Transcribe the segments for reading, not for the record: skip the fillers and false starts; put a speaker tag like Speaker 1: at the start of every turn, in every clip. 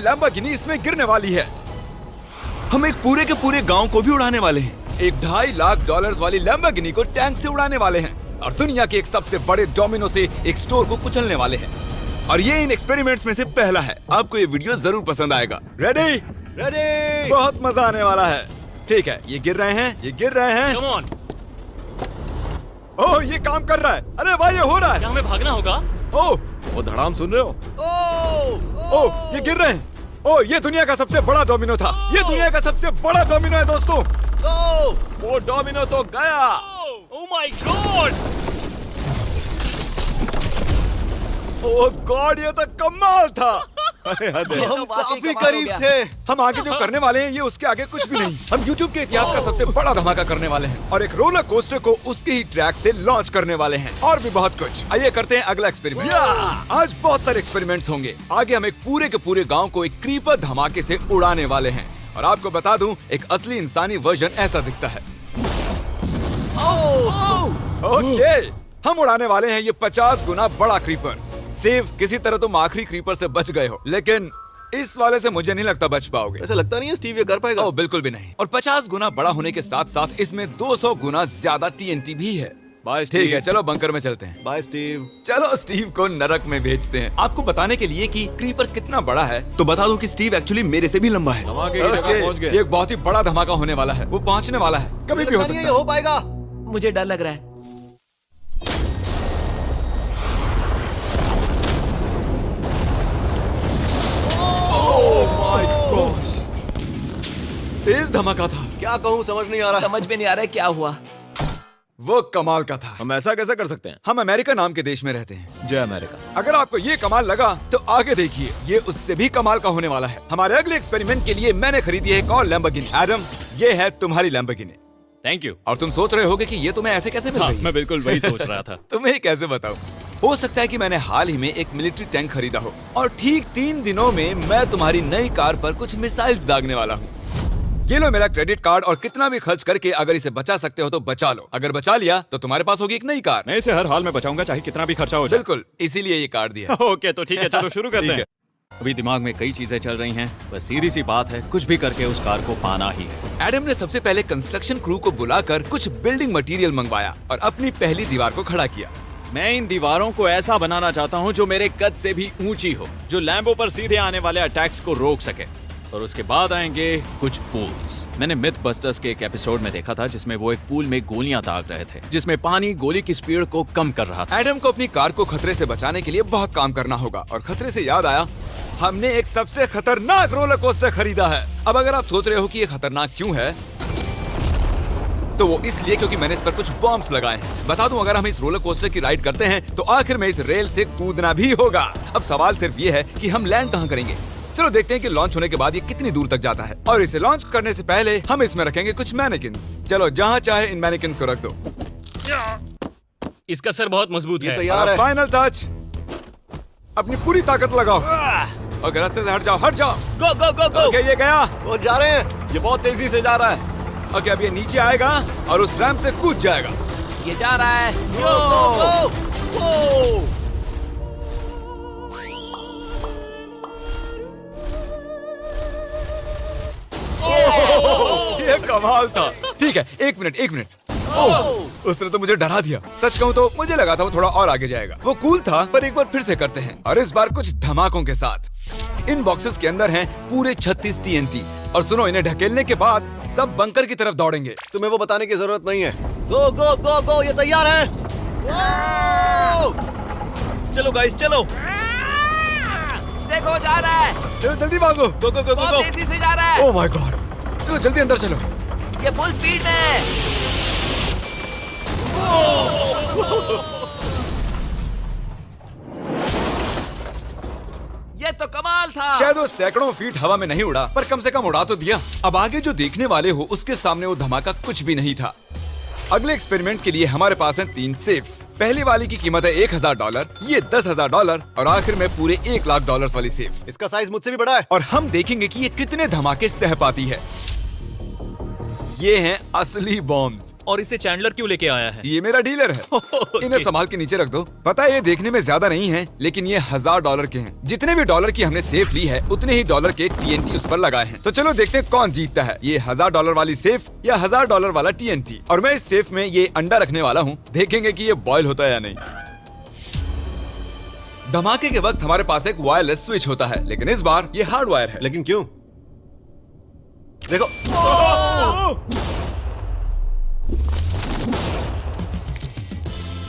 Speaker 1: Lamborghini इसमें गिरने वाली है। हम एक पूरे के पूरे गांव को भी उड़ाने वाले हैं। एक $2.5 लाख वाली लैम्बोर्गिनी को टैंक से उड़ाने वाले हैं और दुनिया के एक सबसे बड़े डोमिनो से एक स्टोर को कुचलने वाले हैं। और ये इन एक्सपेरिमेंट्स में से पहला है। आपको ये वीडियो जरूर पसंद आएगा। रेडी?
Speaker 2: रेडी।
Speaker 1: बहुत मजा आने वाला है। ठीक है, ये गिर रहे हैं, ये गिर रहे हैं।
Speaker 2: Come on.
Speaker 1: ओह, ये काम कर रहा है। अरे भाई, ये हो रहा है।
Speaker 2: क्या हमें भागना होगा?
Speaker 1: ओह,
Speaker 3: वो धड़ाम सुन रहे हो?
Speaker 1: ओह, ये गिर रहे हैं। ओह, ये दुनिया का सबसे बड़ा डोमिनो था। ये दुनिया का सबसे बड़ा डोमिनो है दोस्तों।
Speaker 3: वो डोमिनो तो गया।
Speaker 2: Oh my God!
Speaker 1: Oh God, ये तो कमाल था।
Speaker 4: हम काफी करीब थे।
Speaker 1: हम आगे जो करने वाले हैं ये उसके आगे कुछ भी नहीं। हम YouTube के इतिहास का सबसे बड़ा धमाका करने वाले हैं और एक रोलर कोस्टर को उसके ही ट्रैक से लॉन्च करने वाले हैं और भी बहुत कुछ। आइए करते हैं अगला एक्सपेरिमेंट। आज बहुत सारे एक्सपेरिमेंट्स होंगे। आगे हम एक पूरे के पूरे गांव को एक क्रीपर धमाके से उड़ाने वाले हैं और आपको बता दूं, एक असली इंसानी वर्जन ऐसा दिखता है। ओके, हम उड़ाने वाले हैं ये 50 गुना बड़ा क्रीपर। सेफ, किसी तरह तुम आखिरी क्रीपर से बच गए हो, लेकिन इस वाले से मुझे नहीं लगता बच पाओगे।
Speaker 4: ऐसा लगता नहीं है स्टीव ये कर पाएगा।
Speaker 1: ओह बिल्कुल भी नहीं। और 50 गुना बड़ा होने के साथ साथ इसमें 200 गुना ज्यादा TNT भी है।
Speaker 3: बाय
Speaker 1: ठीक है, चलो बंकर में चलते हैं।
Speaker 4: Bye Steve.
Speaker 1: चलो स्टीव को नरक में भेजते हैं। आपको बताने के लिए कि क्रीपर कितना बड़ा है, तो बता दूं कि स्टीव एक्चुअली मेरे से भी लंबा है।
Speaker 3: धमाके की जगह पहुंच गए।
Speaker 1: ये एक बहुत ही बड़ा धमाका होने वाला है। वो पहुंचने वाला है, कभी भी हो सकता है।
Speaker 4: हो पाएगा।
Speaker 2: मुझे डर लग रहा है।
Speaker 1: तेज धमाका था।
Speaker 4: क्या कहूँ समझ नहीं आ रहा।
Speaker 2: समझ में नहीं आ रहा है क्या हुआ।
Speaker 1: वो कमाल का था।
Speaker 3: हम ऐसा कैसे कर सकते हैं?
Speaker 1: हम अमेरिका नाम के देश में रहते हैं।
Speaker 3: जय अमेरिका।
Speaker 1: अगर आपको ये कमाल लगा तो आगे देखिए, ये उससे भी कमाल का होने वाला है। हमारे अगले एक्सपेरिमेंट के लिए मैंने खरीदी है एक और लैम्बोर्गिनी। एडम, ये है तुम्हारी लैम्बोर्गिनी।
Speaker 3: Thank you.
Speaker 1: और तुम सोच रहे होगे कि ये तुम्हें ऐसे कैसे मिल गई?
Speaker 3: मैं बिल्कुल वही सोच रहा था।
Speaker 1: तुम्हें कैसे बताऊं? हो सकता है कि मैंने हाल ही में एक मिलिट्री टैंक खरीदा हो और ठीक 3 दिनों में मैं तुम्हारी नई कार पर कुछ मिसाइल्स दागने वाला हूँ। ये लो मेरा क्रेडिट कार्ड और कितना भी खर्च करके अगर इसे बचा सकते हो तो बचा लो। अगर बचा लिया तो तुम्हारे पास होगी एक नई कार।
Speaker 3: मैं इसे हर हाल में बचाऊंगा, चाहे कितना भी खर्चा हो जाए।
Speaker 1: बिल्कुल, इसीलिए ये कार्ड दिया।
Speaker 3: ओके, तो ठीक है, चलो शुरू करते
Speaker 1: ठीक
Speaker 3: हैं। अभी दिमाग में कई चीजें चल रही हैं, बस सीधी सी बात है, कुछ भी करके उस कार को पाना ही है।
Speaker 1: एडम ने सबसे पहले कंस्ट्रक्शन क्रू को बुलाकर कुछ बिल्डिंग मटेरियल मंगवाया और अपनी पहली दीवार को खड़ा किया।
Speaker 3: मैं इन दीवारों को ऐसा बनाना चाहता हूँ जो मेरे कद से भी ऊंची हो, जो लैम्बो पर सीधे आने वाले अटैक्स को रोक सके। और उसके बाद आएंगे कुछ पूल्स। मैंने मिथ बस्टर्स के एक एपिसोड में देखा था जिसमें वो एक पूल में गोलियां दाग रहे थे, जिसमें पानी गोली की स्पीड को कम कर रहा था।
Speaker 1: एडम को अपनी कार को खतरे से बचाने के लिए बहुत काम करना होगा और खतरे से याद आया, हमने एक सबसे खतरनाक रोलर कोस्टर खरीदा है। अब अगर आप सोच रहे हो कि ये खतरनाक क्यों है, तो वो इसलिए क्योंकि मैंने इस पर कुछ बॉम्ब्स लगाए हैं। बता दूं, अगर हम इस रोलर कोस्टर की राइड करते हैं तो आखिर में इस रेल से कूदना भी होगा। अब सवाल सिर्फ ये है कि हम लैंड कहाँ करेंगे। चलो देखते हैं कि लॉन्च होने के बाद ये कितनी दूर तक जाता है। और इसे लॉन्च करने से पहले हम इसमें रखेंगे कुछ मैनेकिन्स। चलो जहाँ चाहे इन मैनेकिन्स को रख दो।
Speaker 2: इसका सर बहुत मजबूत है।
Speaker 4: तैयार है।
Speaker 1: फाइनल टच, अपनी पूरी ताकत लगाओ। ओके, रास्ते से हट जाओ, हट जाओ।
Speaker 2: गो गो गो गो।
Speaker 1: ओके, ये गया।
Speaker 4: वो जा रहे हैं।
Speaker 3: ये बहुत तेजी से जा रहा है।
Speaker 1: ओके, अब ये नीचे आएगा और उस रैंप से कूद जाएगा।
Speaker 2: ये जा रहा है।
Speaker 1: ये कमाल था। ठीक है, एक मिनट। ओह, उसने तो मुझे डरा दिया। सच कहूँ तो मुझे लगा था वो थोड़ा और आगे जाएगा। वो कूल था, पर एक बार फिर से करते हैं और इस बार कुछ धमाकों के साथ। इन बॉक्सेस के अंदर हैं पूरे 36 TNT और सुनो, इन्हें ढकेलने के बाद सब बंकर की तरफ दौड़ेंगे।
Speaker 4: तुम्हें वो बताने की जरूरत नहीं है। गो गो गो गो, ये तैयार है।
Speaker 3: चलो गाइस, चलो।
Speaker 2: देखो जा रहा है।
Speaker 1: चलो जल्दी भागो।
Speaker 3: गो गो गो गो
Speaker 2: बहुत
Speaker 3: गो।
Speaker 2: तेजी से जा रहा है।
Speaker 1: ओह माय गॉड, चलो जल्दी अंदर चलो।
Speaker 2: ये फुल स्पीड में है। ये तो कमाल था।
Speaker 1: शायद वो सैकड़ों फीट हवा में नहीं उड़ा, पर कम से कम उड़ा तो दिया। अब आगे जो देखने वाले हो उसके सामने वो धमाका कुछ भी नहीं था। अगले एक्सपेरिमेंट के लिए हमारे पास हैं 3 सेफ्स। पहली वाली की कीमत है $1000, ये $10,000 और आखिर में पूरे $1 लाख वाली सेफ।
Speaker 4: इसका साइज मुझसे भी बड़ा है।
Speaker 1: और हम देखेंगे कि ये कितने धमाके सह पाती है। ये हैं असली बॉम्ब्स।
Speaker 3: और इसे चैंडलर क्यों लेके आया है?
Speaker 1: ये मेरा डीलर है। इन्हें संभाल के नीचे रख दो। पता है ये देखने में ज्यादा नहीं है, लेकिन ये $1000 के हैं। जितने भी डॉलर की हमने सेफ ली है, उतने ही डॉलर के TNT उस पर लगाए हैं। तो चलो देखते हैं कौन जीतता है, ये $1000 वाली सेफ या $1000 वाला TNT। और मैं इस सेफ में ये अंडा रखने वाला हूँ, देखेंगे कि ये बॉयल होता है या नहीं। धमाके के वक्त हमारे पास एक वायरलेस स्विच होता है, लेकिन इस बार ये हार्ड वायर है।
Speaker 4: लेकिन क्यों? देखो,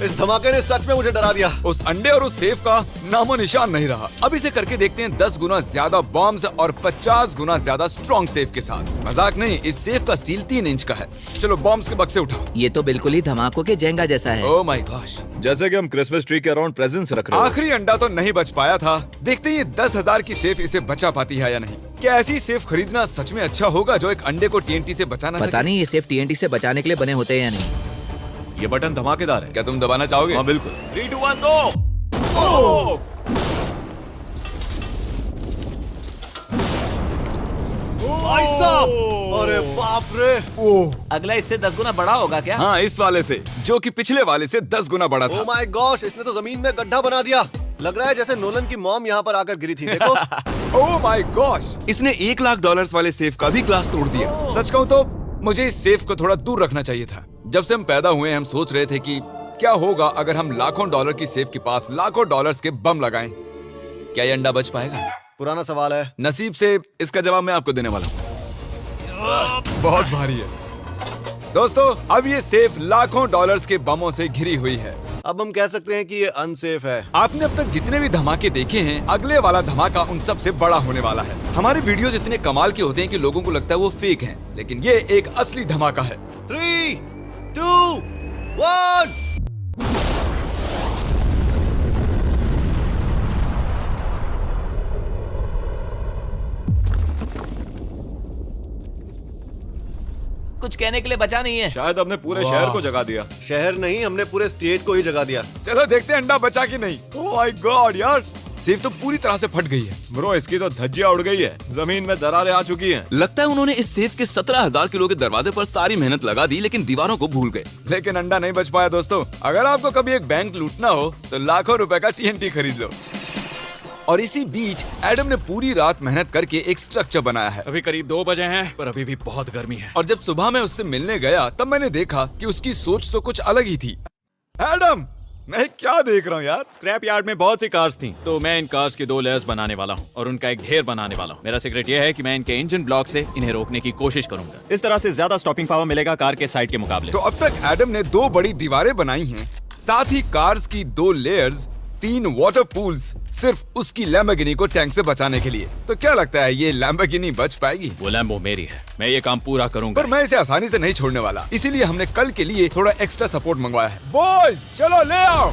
Speaker 4: इस धमाके ने सच में मुझे डरा दिया।
Speaker 1: उस अंडे और उस सेफ का नामो निशान नहीं रहा। अब इसे करके देखते हैं 10 गुना ज्यादा बॉम्ब्स और 50 गुना ज्यादा स्ट्रॉन्ग सेफ के साथ। मजाक नहीं, इस सेफ का स्टील 3 इंच का है। चलो बॉम्ब्स के बक्से उठाओ।
Speaker 2: ये तो बिल्कुल ही धमाकों के जेंगा जैसा है।
Speaker 1: ओह माय गॉश,
Speaker 3: जैसे कि हम क्रिसमस ट्री के अराउंड प्रेजेंट्स रख रहे हैं।
Speaker 1: आखिरी अंडा तो नहीं बच पाया था। देखते हैं ये 10,000 की सेफ इसे बचा पाती है या नहीं। क्या ऐसी सेफ खरीदना सच में अच्छा होगा जो एक अंडे को TNT से बचा ना सके?
Speaker 2: पता नहीं ये सेफ TNT से बचाने के लिए बने होते हैं या नहीं।
Speaker 3: ये बटन धमाकेदार है।
Speaker 1: क्या तुम दबाना चाहोगे?
Speaker 3: हाँ बिल्कुल। 3, 2, 1 दो।
Speaker 4: भाई साहब, अरे बाप रे।
Speaker 1: ओह
Speaker 2: अगला इससे 10 गुना बड़ा होगा क्या?
Speaker 1: हाँ, इस वाले से, जो कि पिछले वाले से 10 गुना बड़ा था।
Speaker 4: ओह माय गॉश, इसने तो जमीन में गड्ढा बना दिया। लग रहा है जैसे नोलन की मॉम यहाँ पर आकर गिरी थी। देखो।
Speaker 1: ओह माय गॉश, इसने $1,00,000 वाले सेफ का भी ग्लास तोड़ दिया। सच कहूँ तो मुझे इस सेफ को थोड़ा दूर रखना चाहिए था। जब से हम पैदा हुए हम सोच रहे थे कि क्या होगा अगर हम लाखों डॉलर की सेफ के पास लाखों डॉलर्स के बम लगाएं। क्या ये अंडा बच पाएगा?
Speaker 4: पुराना सवाल है।
Speaker 1: नसीब से इसका जवाब मैं आपको देने वाला हूँ। बहुत भारी है दोस्तों। अब ये सेफ लाखों डॉलर्स के बमों से घिरी हुई है।
Speaker 4: अब हम कह सकते हैं कि ये अनसेफ है।
Speaker 1: आपने अब तक जितने भी धमाके देखे हैं, अगले वाला धमाका उन सब से बड़ा होने वाला है। हमारे वीडियोस इतने कमाल के होते हैं कि लोगों को लगता है वो फेक हैं, लेकिन ये एक असली धमाका है।
Speaker 4: 3, 2, 1।
Speaker 2: कुछ कहने के लिए बचा नहीं है।
Speaker 3: शायद हमने पूरे शहर को जगा दिया।
Speaker 4: शहर नहीं, हमने पूरे स्टेट को ही जगा दिया।
Speaker 1: चलो देखते हैं अंडा बचा कि नहीं। ओह माय गॉड यार, सेफ तो पूरी तरह से फट गई है।
Speaker 3: ब्रो, इसकी तो धज्जियां उड़ गई है। जमीन में दरारें आ चुकी हैं।
Speaker 1: लगता है उन्होंने इस सेफ के 17,000 किलो के दरवाजे पर सारी मेहनत लगा दी, लेकिन दीवारों को भूल गए। लेकिन अंडा नहीं बच पाया दोस्तों। अगर आपको कभी एक बैंक लूटना हो तो लाखों रुपए का TNT खरीद लो। और इसी बीच एडम ने पूरी रात मेहनत करके एक स्ट्रक्चर बनाया है।
Speaker 3: अभी करीब 2 बजे हैं, पर अभी भी बहुत गर्मी है।
Speaker 1: और जब सुबह मैं उससे मिलने गया तब मैंने देखा कि उसकी सोच तो कुछ अलग ही थी। एडम, मैं क्या देख रहा हूँ यार?
Speaker 3: स्क्रैप यार्ड में बहुत सी कार्स थी, तो मैं इन कार्स की 2 लेयर्स बनाने वाला हूँ और उनका एक ढेर बनाने वाला हूँ। मेरा सीक्रेट ये है कि मैं इनके इंजन ब्लॉक से इन्हें रोकने की कोशिश करूंगा। इस तरह से ज्यादा स्टॉपिंग पावर मिलेगा कार के साइड के मुकाबले।
Speaker 1: तो अब तक एडम ने 2 बड़ी दीवारें बनाई हैं, साथ ही कार्स की 2 लेयर्स, 3 वाटर पूल्स, सिर्फ उसकी लैम्बोर्गिनी को टैंक से बचाने के लिए। तो क्या लगता है ये लैम्बोर्गिनी बच पाएगी?
Speaker 3: वो लैम्बो मेरी है, मैं ये काम पूरा करूंगा।
Speaker 1: पर मैं इसे आसानी से नहीं छोड़ने वाला, इसीलिए हमने कल के लिए थोड़ा एक्स्ट्रा सपोर्ट मंगवाया है। बॉयज चलो ले आओ।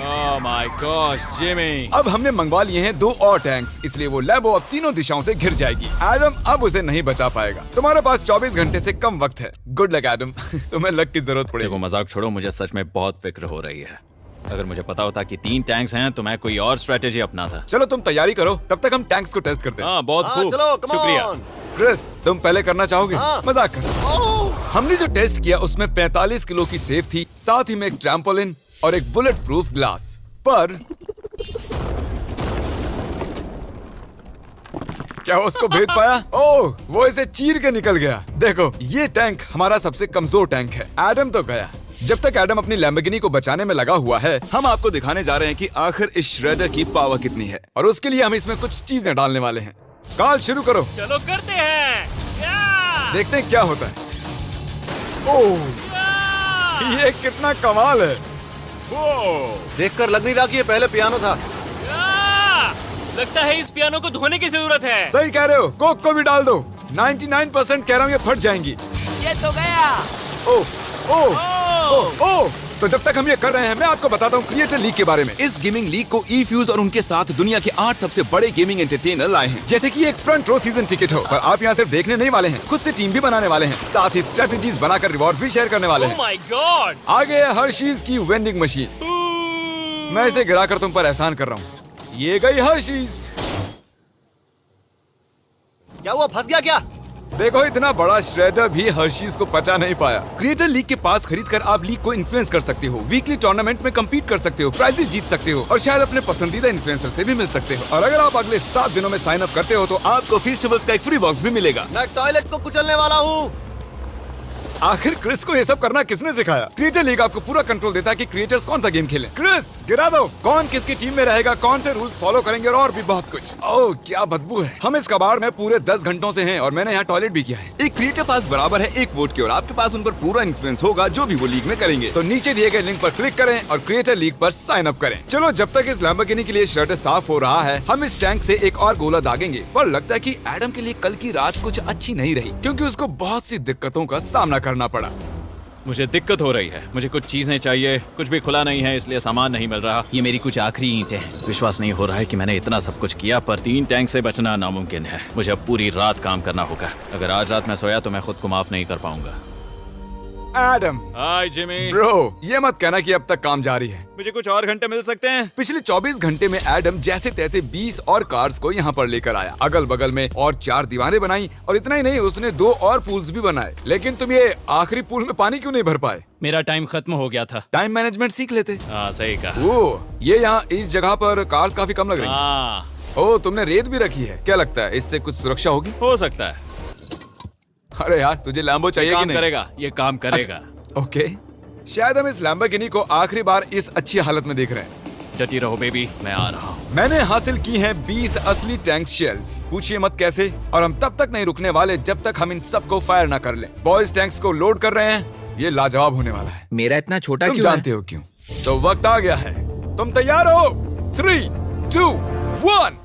Speaker 3: Oh my gosh Jimmy.
Speaker 1: अब हमने मंगवा लिए हैं 2 और टैंक्स, इसलिए वो लैम्बो अब तीनों दिशाओं से घिर जाएगी। एडम अब उसे नहीं बचा पाएगा। तुम्हारे पास 24 घंटे से कम वक्त है। Good luck Adam. तुम्हें लक की जरूरत पड़ेगी।
Speaker 3: देखो मजाक छोड़ो, मुझे सच में बहुत फिक्र हो रही है। अगर मुझे पता होता कि 3 टैंक्स हैं तो मैं कोई और स्ट्रेटेजी अपनाता।
Speaker 1: चलो तुम तैयारी करो, तब तक हम टैंक्स को टेस्ट करते हैं।
Speaker 3: हाँ बहुत खूब,
Speaker 4: चलो, come
Speaker 3: शुक्रिया।
Speaker 4: on।
Speaker 1: क्रिस, तुम पहले करना चाहोगे?
Speaker 4: हाँ।
Speaker 1: मजाक कर। हमने जो टेस्ट किया उसमें 45 किलो की सेफ थी, साथ ही में एक ट्रैम्पोलिन और एक बुलेट प्रूफ ग्लास। पर क्या उसको भेद पाया? ओह, वो इसे चीर के निकल गया। देखो, ये टैंक हमारा सबसे कमजोर टैंक है। एडम तो गया। जब तक एडम अपनी लैम्बोर्गिनी को बचाने में लगा हुआ है, हम आपको दिखाने जा रहे हैं कि आखिर इस श्रेडर की पावर कितनी है, और उसके लिए हम इसमें कुछ चीजें डालने वाले हैं। कॉल शुरू करो।
Speaker 3: चलो करते हैं।
Speaker 1: देखते हैं क्या होता है। ओह, ये कितना कमाल है।
Speaker 4: देखकर लग नहीं रहा कि ये पहले पियानो था।
Speaker 3: लगता है इस पियानो को धोने की जरूरत है।
Speaker 1: सही कह रहे हो, कोक को भी डाल दो। 99% कह रहा हूँ ये फट जाएंगी।
Speaker 2: ये तो गया।
Speaker 1: ओह ओह ओह ओह। तो जब तक हम ये कर रहे हैं, मैं आपको बताता हूँ क्रिएटर लीग के बारे में। इस गेमिंग लीग को E-Fuse और उनके साथ दुनिया के 8 सबसे बड़े गेमिंग एंटरटेनर लाए हैं। जैसे कि एक फ्रंट रो सीजन टिकट हो, पर आप यहाँ सिर्फ देखने नहीं वाले हैं, खुद से टीम भी बनाने वाले हैं, साथ ही स्ट्रेटेजीज बनाकर रिवॉर्ड्स भी शेयर करने वाले हैं।
Speaker 3: Oh my God!
Speaker 1: आगे है हर्शीज की वेंडिंग मशीन। मैं इसे गिराकर तुम पर एहसान कर रहा हूँ। ये गई हर्शीज।
Speaker 4: क्या हुआ, फंस गया क्या?
Speaker 1: देखो इतना बड़ा श्रेडर भी हर्शीज को पचा नहीं पाया। क्रिएटर लीग के पास खरीद कर आप लीग को इन्फ्लुएंस कर सकते हो, वीकली टूर्नामेंट में कम्पीट कर सकते हो, प्राइजेस जीत सकते हो और शायद अपने पसंदीदा इन्फ्लुएंसर से भी मिल सकते हो। और अगर आप अगले 7 दिनों में साइन अप करते हो तो आपको फेस्टिवल्स का एक फ्री बॉक्स भी मिलेगा।
Speaker 4: मैं टॉयलेट को कुचलने वाला हूँ।
Speaker 1: आखिर क्रिस को ये सब करना किसने सिखाया? क्रिएटर लीग आपको पूरा कंट्रोल देता है कि क्रिएटर्स कौन सा गेम खेलें। क्रिस गिरा दो, कौन किसकी टीम में रहेगा, कौन से रूल्स फॉलो करेंगे और भी बहुत कुछ। ओह क्या बदबू है। हम इस कबाड़ में पूरे 10 घंटों से हैं और मैंने यहाँ टॉयलेट भी किया है। एक क्रिएटर पास बराबर है एक वोट के और आपके पास उन पर पूरा इन्फ्लुएंस होगा जो भी वो लीग में करेंगे। तो नीचे दिए गए लिंक पर क्लिक करें और क्रिएटर लीग पर साइन अप करें। चलो जब तक इस लैम्बोर्गिनी के लिए शर्ट साफ हो रहा है हम इस टैंक से एक और गोला दागेंगे। पर लगता है कि एडम के लिए कल की रात कुछ अच्छी नहीं रही क्योंकि उसको बहुत सी दिक्कतों का सामना करना पड़ा।
Speaker 3: मुझे दिक्कत हो रही है, मुझे कुछ चीजें चाहिए, कुछ भी खुला नहीं है इसलिए सामान नहीं मिल रहा। ये मेरी कुछ आखिरी ईंटें हैं। विश्वास नहीं हो रहा है कि मैंने इतना सब कुछ किया पर 3 टैंक से बचना नामुमकिन है। मुझे अब पूरी रात काम करना होगा। अगर आज रात मैं सोया तो मैं खुद को माफ नहीं कर पाऊंगा।
Speaker 1: एडम
Speaker 3: हाय जिमी।
Speaker 1: ब्रो ये मत कहना कि अब तक काम जारी है।
Speaker 3: मुझे कुछ और घंटे मिल सकते हैं?
Speaker 1: पिछले 24 घंटे में एडम जैसे तैसे 20 और कार्स को यहाँ पर लेकर आया। अगल बगल में और 4 दीवारें बनाई और इतना ही नहीं उसने 2 और पूल्स भी बनाए। लेकिन तुम ये आखिरी पूल में पानी क्यों नहीं भर पाए?
Speaker 3: मेरा टाइम खत्म हो गया था।
Speaker 1: टाइम मैनेजमेंट सीख लेते।
Speaker 3: हाँ सही कहा।
Speaker 1: ओ ये यहाँ इस जगह पर कार्स काफी कम लग रही हैं।
Speaker 3: हाँ
Speaker 1: ओ तुमने रेत भी रखी है, क्या लगता है इससे कुछ सुरक्षा होगी?
Speaker 3: हो सकता है।
Speaker 1: अरे यार तुझे लैम्बो चाहिए कि
Speaker 3: काम
Speaker 1: नहीं?
Speaker 3: करेगा, ये काम करेगा।
Speaker 1: ओके शायद हम इस लैम्बोर्गिनी को आखिरी बार इस अच्छी हालत में देख रहे हैं।
Speaker 3: डटी रहो बेबी, मैं आ रहा हूँ।
Speaker 1: मैंने हासिल की हैं 20 असली टैंक शेल्स। पूछिए मत कैसे और हम तब तक नहीं रुकने वाले जब तक हम इन सबको फायर ना कर लें। बॉयज टैंक्स को लोड कर रहे हैं, ये लाजवाब होने वाला है।
Speaker 2: मेरा इतना छोटा
Speaker 1: तुम
Speaker 2: क्यों
Speaker 1: जानते हो क्यों? तो वक्त आ गया है, तुम तैयार हो? 3, 2, 1।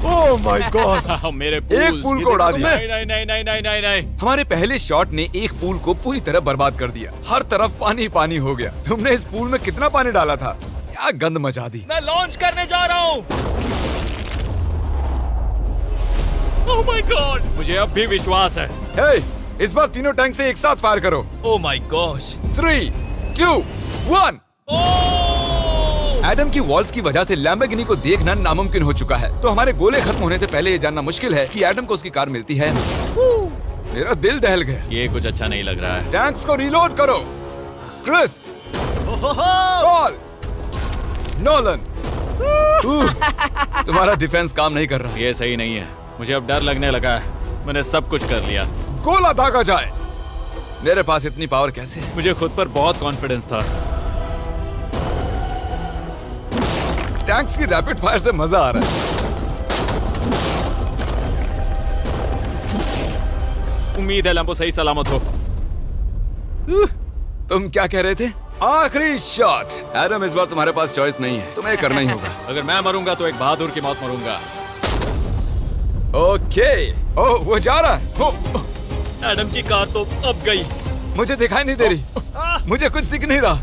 Speaker 1: ओह माय गॉड
Speaker 3: मेरे
Speaker 1: एक पूल को उड़ा दिया।
Speaker 3: नहीं नहीं नहीं नहीं नहीं नहीं।
Speaker 1: हमारे पहले शॉट ने एक पूल को पूरी तरह बर्बाद कर दिया। हर तरफ पानी पानी हो गया। तुमने इस पूल में कितना पानी डाला था? क्या गंद मचा दी।
Speaker 3: मैं लॉन्च करने जा रहा हूँ। ओह माय गॉड, मुझे अब भी विश्वास है।
Speaker 1: हे, इस बार तीनों टैंक से एक साथ फायर करो।
Speaker 3: Oh my gosh.
Speaker 1: 3, 2, 1। एडम की वॉल्स की वजह से लैम्बोर्गिनी को देखना नामुमकिन हो चुका है। तो हमारे गोले खत्म होने से पहले ये जानना मुश्किल है कि एडम को उसकी कार मिलती है। मेरा दिल दहल गया।
Speaker 3: ये कुछ अच्छा नहीं लग रहा है।
Speaker 1: टैंक्स को रीलोड करो। Chris, call, Nolan. तुम्हारा डिफेंस काम नहीं कर रहा।
Speaker 3: ये सही नहीं है, मुझे अब डर लगने लगा है। मैंने सब कुछ कर लिया।
Speaker 1: गोला दागा जाए। मेरे पास इतनी पावर कैसे है?
Speaker 3: मुझे खुद पर बहुत कॉन्फिडेंस था।
Speaker 1: टैंक्स की रैपिड फायर से मजा आ रहा है।
Speaker 3: उम्मीद है लैम्बो सही सलामत हो।
Speaker 1: तुम क्या कह रहे थे? आखिरी शॉट। एडम इस बार तुम्हारे पास चॉइस नहीं है, तुम्हें करना ही होगा।
Speaker 3: अगर मैं मरूंगा तो एक बहादुर की मौत मरूंगा।
Speaker 1: ओके। ओह वो जा रहा है।
Speaker 3: एडम की कार तो अब गई।
Speaker 1: मुझे दिखाई नहीं दे रही। मुझे कुछ दिख नहीं रहा।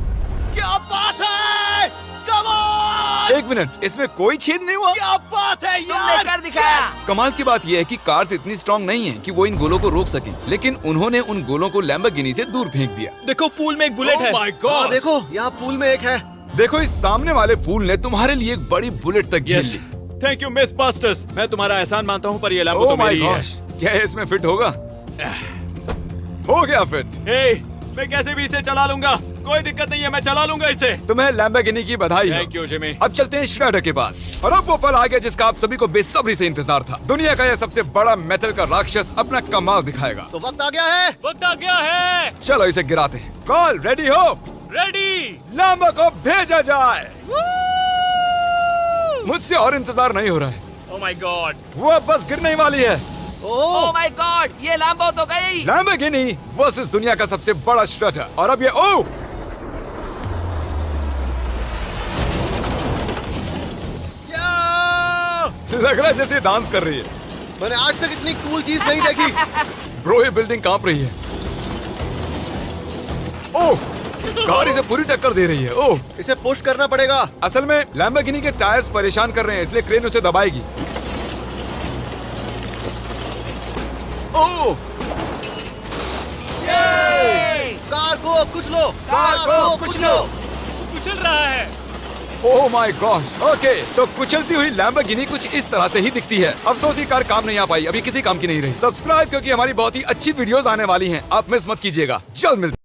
Speaker 3: क्या बात है? Come on!
Speaker 1: एक मिनट, इसमें कोई छेद नहीं हुआ?
Speaker 3: क्या बात है
Speaker 2: तुमने कर दिखाया।
Speaker 1: कमाल की बात यह है कि कार्स इतनी स्ट्रांग नहीं है कि वो इन गोलों को रोक सकें, लेकिन उन्होंने उन गोलों को लैम्बोर्गिनी से दूर फेंक दिया।
Speaker 3: देखो पूल में एक बुलेट है।
Speaker 4: हाँ देखो यहाँ पूल में एक है।
Speaker 1: देखो इस सामने वाले पूल ने तुम्हारे लिए एक बड़ी बुलेट तक झेल ली।
Speaker 3: Thank you myth busters. मैं तुम्हारा एहसान मानता हूँ पर ये लैम्बो तो
Speaker 1: ओह माय
Speaker 3: मेरी है।
Speaker 1: गॉश, क्या ये इसमें फिट होगा? हो गया फिट।
Speaker 3: हे, मैं कैसे भी इसे चला लूंगा, कोई दिक्कत नहीं है, मैं चला लूंगा इसे।
Speaker 1: तुम्हें लैम्बोर्गिनी की बधाई हो।
Speaker 3: Thank you Jimmy.
Speaker 1: अब चलते हैं श्रेडर के पास। और अब वो पल आ गया जिसका आप सभी को बेसब्री से इंतजार था। दुनिया का यह सबसे बड़ा मेटल का राक्षस अपना कमाल दिखाएगा।
Speaker 4: तो वक्त आ गया है।
Speaker 3: वक्त आ गया है।
Speaker 1: चलो इसे गिराते हैं। कॉल रेडी हो?
Speaker 3: रेडी।
Speaker 1: लैम्बो को भेजा जाए। मुझसे और इंतजार नहीं हो रहा है।
Speaker 3: Oh my God.
Speaker 1: वो अब बस गिरने ही वाली है।
Speaker 2: ओह माय गॉड, ये लैम्बो तो गई।
Speaker 1: लैम्बोर्गिनी वर्सेस दुनिया का सबसे बड़ा श्रेडर। और अब ये ओ लग रहा है जैसे डांस कर रही है।
Speaker 4: मैंने आज तक इतनी कूल चीज नहीं देखी।
Speaker 1: ब्रो ये बिल्डिंग कांप रही है। ओह कार इसे पूरी टक्कर दे रही है। ओह
Speaker 4: इसे पुश करना पड़ेगा।
Speaker 1: असल में लैम्बोर्गिनी के टायर्स परेशान कर रहे हैं इसलिए क्रेन उसे दबाएगी। ओह
Speaker 4: कार को कुचलो।
Speaker 1: कार को कुचलो।
Speaker 3: कुचल रहा है।
Speaker 1: Oh my gosh. ओके, तो कुचलती हुई लैम्बोर्गिनी कुछ इस तरह से ही दिखती है। अफसोस ये कार काम नहीं आ पाई, अभी किसी काम की नहीं रही। सब्सक्राइब क्योंकि हमारी बहुत ही अच्छी वीडियोस आने वाली हैं, आप मिस मत कीजिएगा। जल्द मिलते हैं।